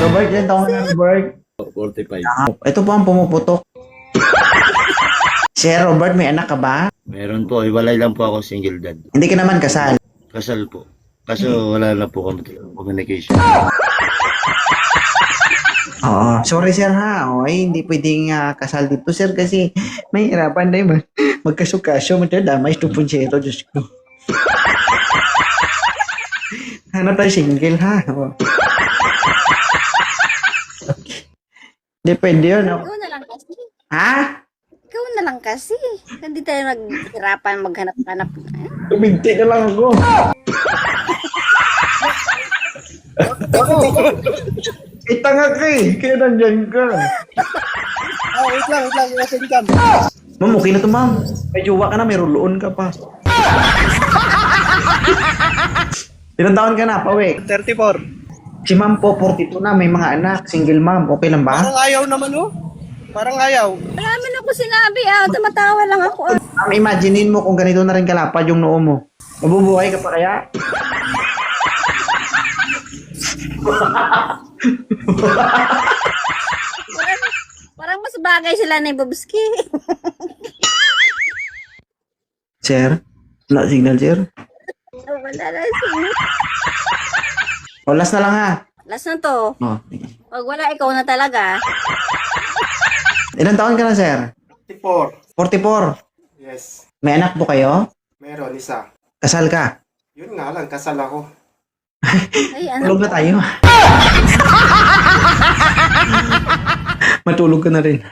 Robert, yan taon na, Robert. 45. Ito po ang pumuputok. Sir Robert, may anak ka ba? Meron po, iwalay lang po ako single dad. Hindi ka naman kasal. Kasal po. Kaso wala na po kami communication. Oo. Sorry sir ha. Ay, hindi pwedeng kasal dito sir kasi may hirapan na yun. Magkasukasyo, matadamay, 2.0, Diyos ko. Ano tayo single ha? Oo. Hindi pwede yun. Ikaw na lang kasi. Ha? Ikaw na lang kasi. Hindi tayo naghirapan maghanap-hanap. Tuminti na lang ako. Kita nga ka eh. Kaya nandyan ka. Wait lang, lasing ka. Ma'am, okay na to ma'am. May jowa ka na, may ruluon ka pa. Ilang taon ka na, Pawik? 34. Si ma'am po, 42 na, may mga anak, single ma'am. Okay lang ba? Parang ayaw naman, oh. Parang ayaw. Marami na ko sinabi tumatawa lang ako Ma'am, imaginein mo kung ganito na rin kalapad yung noo mo. Mabubuhay ka pa kaya? Parang mas bagay sila na Bobski. Sir? Wala signal, sir? Wala na siya. O, last na lang ha. Last na to. O, Pag wala, ikaw na talaga. ilang taon ka na, sir? 34. 44. Yes. May anak po kayo? Meron, isa. Kasal ka? Yun nga lang, kasal ako. Ay, ano? Tulog na tayo. Matulog ka na rin.